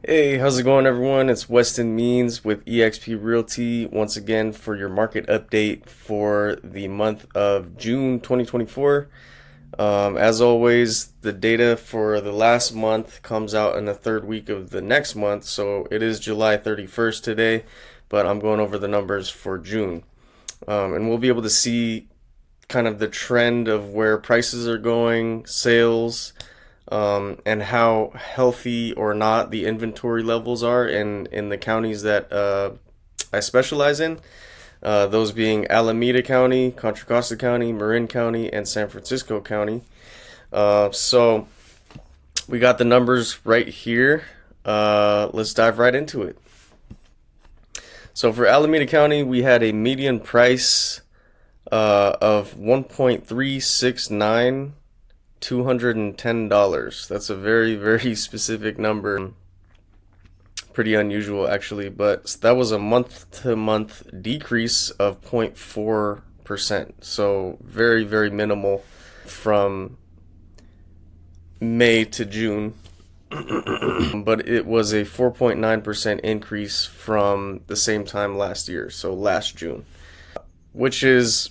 Hey, how's it going, everyone? It's Weston Means with eXp Realty once again for your market update for the month of June 2024. As always, the data for the last month comes out in the third week of the next month, so it is July 31st today, but I'm going over the numbers for June. And we'll be able to see kind of the trend of where prices are going, sales, and how healthy or not the inventory levels are in the counties that I specialize in. Those being Alameda County, Contra Costa County, Marin County, and San Francisco County. So we got the numbers right here. Let's dive right into it. So for Alameda County, we had a median price of 1.369 $210. That's a very, very specific number. Pretty unusual, actually, but that was a month-to-month decrease of 0.4%. So very, very minimal from May to June. But it was a 4.9% increase from the same time last year, so last June, which is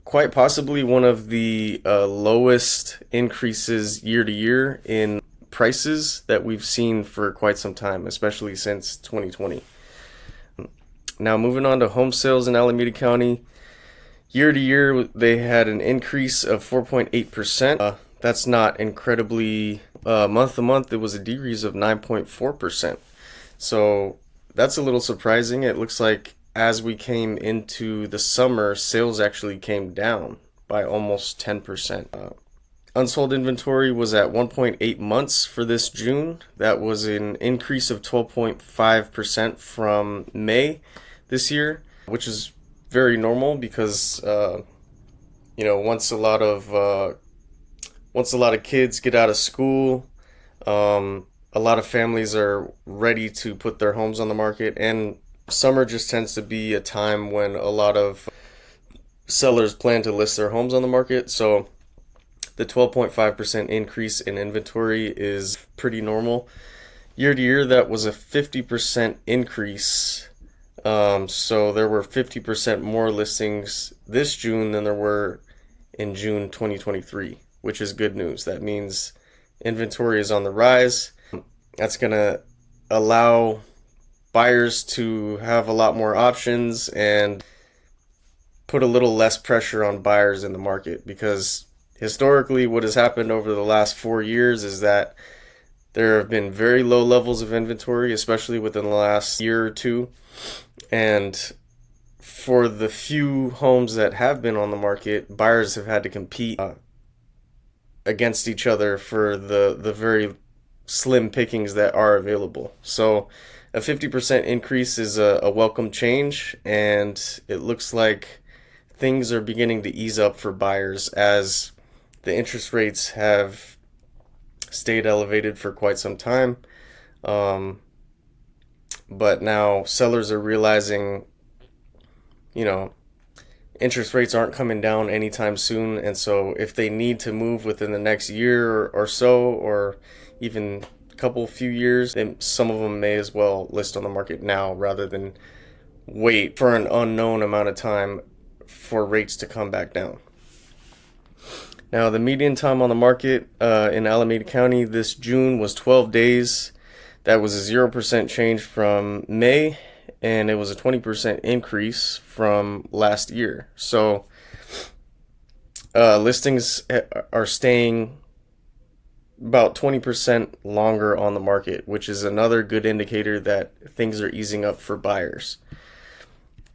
quite possibly one of the lowest increases year to year in prices that we've seen for quite some time, especially since 2020. Now, moving on to home sales in Alameda County, year to year they had an increase of 4.8%. That's not incredibly month to month. It was a decrease of 9.4%. So that's a little surprising. It looks like as we came into the summer, sales actually came down by almost 10%. Unsold inventory was at 1.8 months for this June. That was an increase of 12.5% from May this year, which is very normal because once a lot of kids get out of school, a lot of families are ready to put their homes on the market, and summer just tends to be a time when a lot of sellers plan to list their homes on the market. So the 12.5% increase in inventory is pretty normal. Year to year, that was a 50% increase. So there were 50% more listings this June than there were in June 2023, which is good news. That means inventory is on the rise. That's going to allow buyers to have a lot more options and put a little less pressure on buyers in the market, because historically what has happened over the last 4 years is that there have been very low levels of inventory, especially within the last year or two, and for the few homes that have been on the market, buyers have had to compete against each other for the very slim pickings that are available. So a 50% increase is a welcome change, and it looks like things are beginning to ease up for buyers as the interest rates have stayed elevated for quite some time. But now sellers are realizing, interest rates aren't coming down anytime soon, and so if they need to move within the next year or so, or even few years, then some of them may as well list on the market now rather than wait for an unknown amount of time for rates to come back down. Now, the median time on the market in Alameda County this June was 12 days. That was a 0% change from May, and it was a 20% increase from last year. So listings are staying about 20% longer on the market, which is another good indicator that things are easing up for buyers.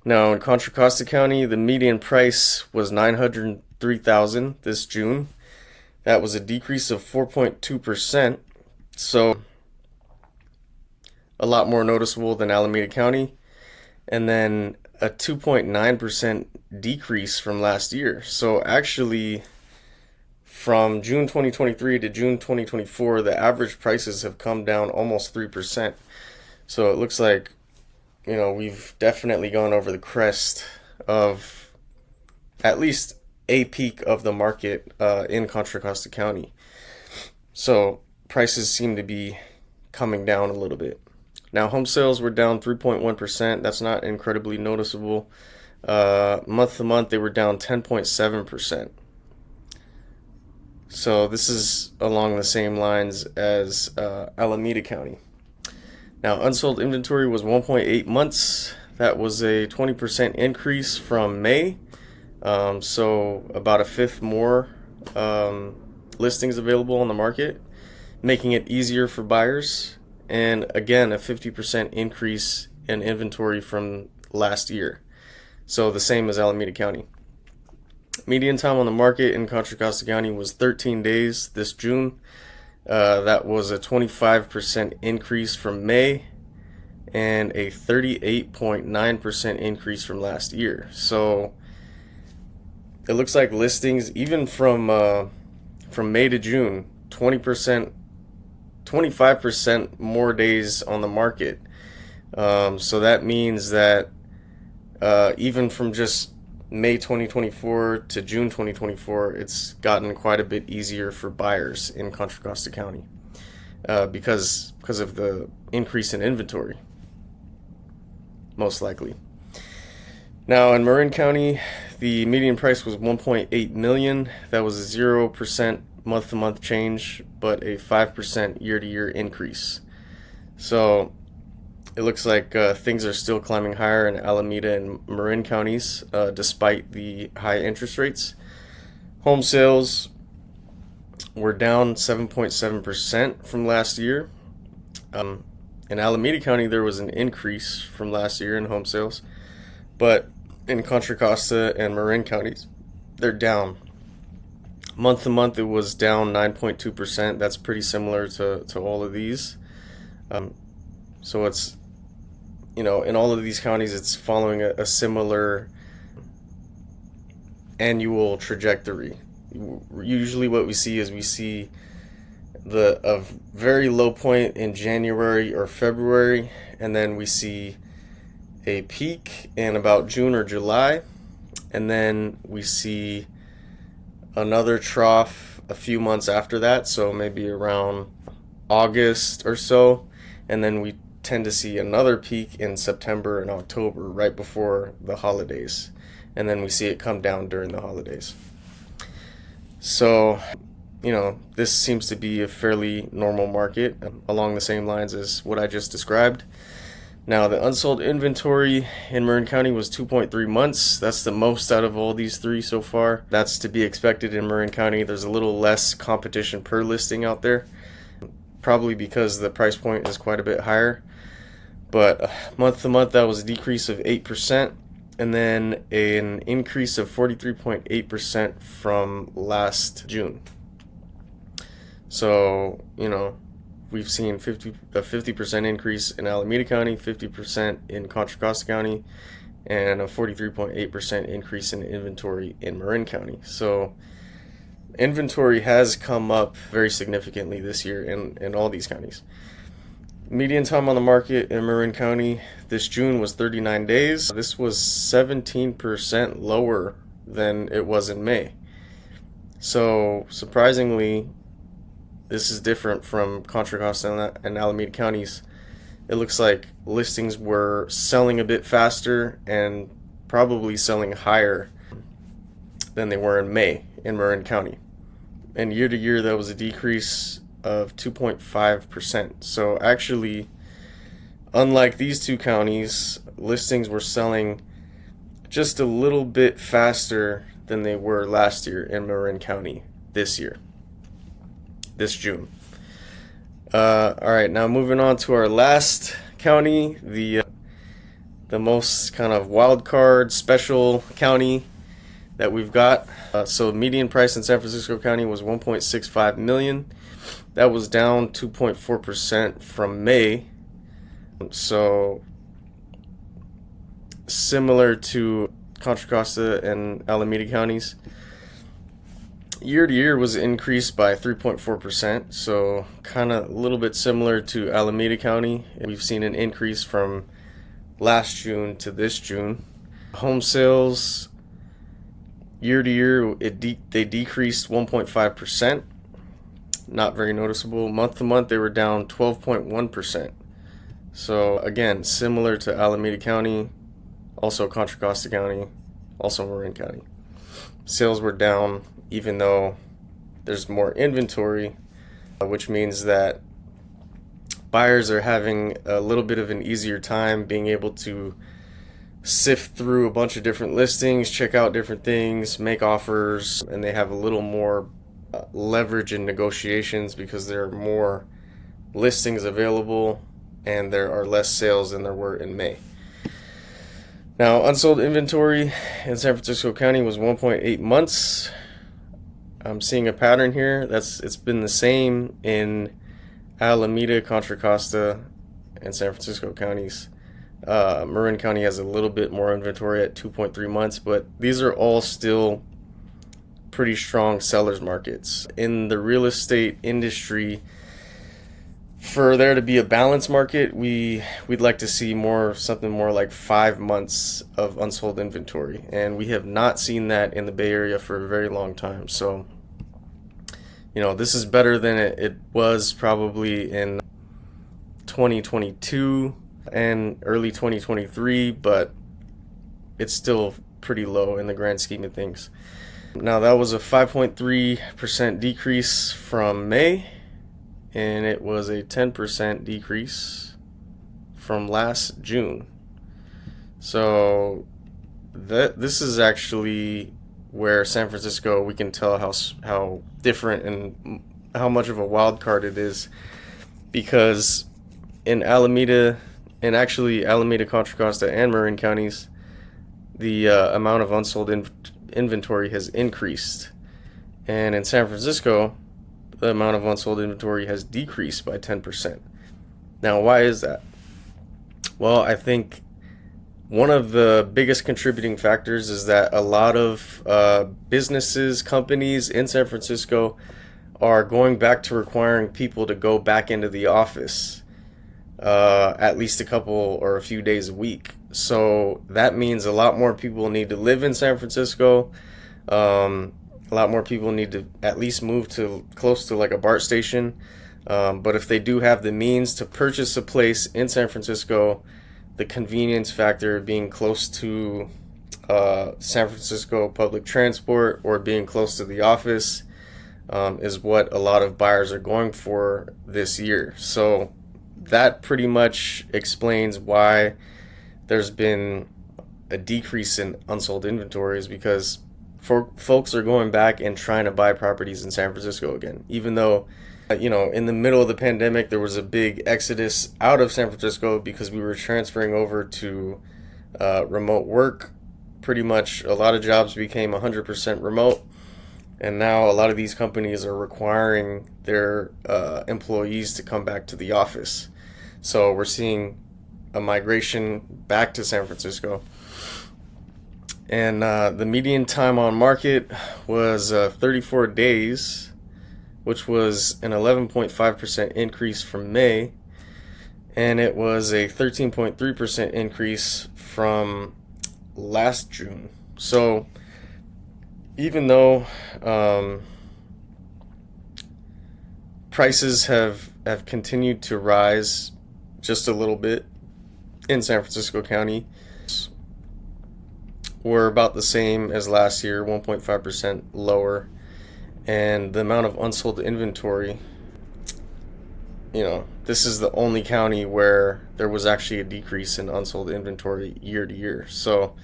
Now, in Contra Costa County, the median price was $903,000 this June. That was a decrease of 4.2%, so a lot more noticeable than Alameda County, and then a 2.9% decrease from last year. So actually, from June 2023 to June 2024, the average prices have come down almost 3%. So it looks like, we've definitely gone over the crest of at least a peak of the market in Contra Costa County. So prices seem to be coming down a little bit. Now, home sales were down 3.1%. That's not incredibly noticeable. Month to month, they were down 10.7%. So this is along the same lines as Alameda County. Now, unsold inventory was 1.8 months. That was a 20% increase from May. So about a fifth more listings available on the market, making it easier for buyers. And again, a 50% increase in inventory from last year. So the same as Alameda County. Median time on the market in Contra Costa County was 13 days this June. That was a 25% increase from May and a 38.9% increase from last year. So it looks like listings, even from May to June, 20%, 25% more days on the market. So that means that even from just May 2024 to June 2024, it's gotten quite a bit easier for buyers in Contra Costa County because of the increase in inventory, most likely. Now in Marin County, the median price was 1.8 million. That was a 0% month-to-month change, but a 5% year-to-year increase. So it looks like things are still climbing higher in Alameda and Marin counties, despite the high interest rates. Home sales were down 7.7% from last year. In Alameda County, there was an increase from last year in home sales, but in Contra Costa and Marin counties, they're down. Month to month, it was down 9.2%. That's pretty similar to all of these. So it's, in all of these counties, it's following a similar annual trajectory. Usually what we see is a very low point in January or February, and then we see a peak in about June or July, and then we see another trough a few months after that, so maybe around August or so, and then we tend to see another peak in September and October, right before the holidays, and then we see it come down during the holidays. So, this seems to be a fairly normal market along the same lines as what I just described. Now, the unsold inventory in Marin County was 2.3 months. That's the most out of all these three so far. That's to be expected in Marin County. There's a little less competition per listing out there, probably because the price point is quite a bit higher. But month to month, that was a decrease of 8%, and then an increase of 43.8% from last June. So, we've seen a 50% increase in Alameda County, 50% in Contra Costa County, and a 43.8% increase in inventory in Marin County. So inventory has come up very significantly this year in all these counties. Median time on the market in Marin County this June was 39 days. This was 17% lower than it was in May. So surprisingly, this is different from Contra Costa and Alameda counties. It looks like listings were selling a bit faster and probably selling higher than they were in May in Marin County. And year to year, that was a decrease of 2.5%. So actually, unlike these two counties, listings were selling just a little bit faster than they were last year in Marin County this June. All right, now moving on to our last county, the most kind of wild card special county that we've got. So median price in San Francisco County was 1.65 million. That was down 2.4% from May. So similar to Contra Costa and Alameda counties. Year to year was increased by 3.4%, so kind of a little bit similar to Alameda County. We've seen an increase from last June to this June. Home sales year to year, they decreased 1.5%. not very noticeable. Month to month, they were down 12.1%. So again, similar to Alameda County, also Contra Costa County, also Marin County. Sales were down even though there's more inventory, which means that buyers are having a little bit of an easier time being able to sift through a bunch of different listings, check out different things, make offers, and they have a little more leverage in negotiations because there are more listings available and there are less sales than there were in May. Now, unsold inventory in San Francisco County was 1.8 months. I'm seeing a pattern here. It's been the same in Alameda, Contra Costa, and San Francisco counties. Marin County has a little bit more inventory at 2.3 months, but these are all still pretty strong sellers markets. In the real estate industry, for there to be a balanced market, we'd like to see something more like 5 months of unsold inventory, and we have not seen that in the Bay Area for a very long time. So, this is better than it was probably in 2022 and early 2023, but it's still pretty low in the grand scheme of things. Now, that was a 5.3% decrease from May, and it was a 10% decrease from last June. So this is actually where San Francisco, we can tell how different and how much of a wild card it is, because in Alameda, and actually Alameda, Contra Costa, and Marin counties, the amount of unsold inventory has increased, and in San Francisco, the amount of unsold inventory has decreased by 10%. Now, why is that? Well, I think one of the biggest contributing factors is that a lot of businesses, companies in San Francisco are going back to requiring people to go back into the office at least a couple or a few days a week. So that means a lot more people need to live in San Francisco. A lot more people need to at least move to close to like a BART station. But if they do have the means to purchase a place in San Francisco, the convenience factor being close to San Francisco public transport or being close to the office is what a lot of buyers are going for this year. So that pretty much explains why there's been a decrease in unsold inventories, because folks are going back and trying to buy properties in San Francisco again, even though in the middle of the pandemic there was a big exodus out of San Francisco because we were transferring over to remote work. Pretty much a lot of jobs became 100% remote, and now a lot of these companies are requiring their employees to come back to the office. So we're seeing a migration back to San Francisco. And the median time on market was 34 days, which was an 11.5% increase from May, and it was a 13.3% increase from last June. So even though prices have continued to rise just a little bit in San Francisco County, we're about the same as last year, 1.5% lower. And the amount of unsold inventory, this is the only county where there was actually a decrease in unsold inventory year to year. So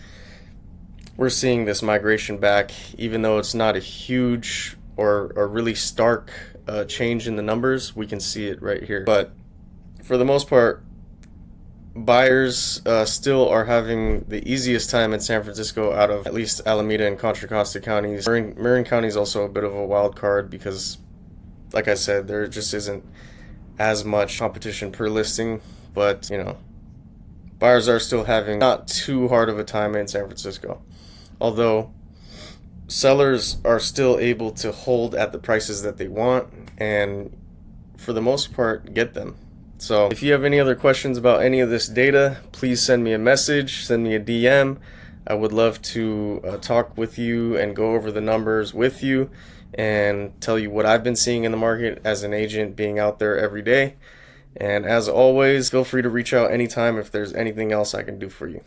we're seeing this migration back, even though it's not a huge or a really stark change in the numbers. We can see it right here. But for the most part, buyers still are having the easiest time in San Francisco out of at least Alameda and Contra Costa counties. Marin County is also a bit of a wild card because, like I said, there just isn't as much competition per listing. But, buyers are still having not too hard of a time in San Francisco. Although sellers are still able to hold at the prices that they want and, for the most part, get them. So if you have any other questions about any of this data, please send me a message, send me a DM. I would love to talk with you and go over the numbers with you and tell you what I've been seeing in the market as an agent being out there every day. And as always, feel free to reach out anytime if there's anything else I can do for you.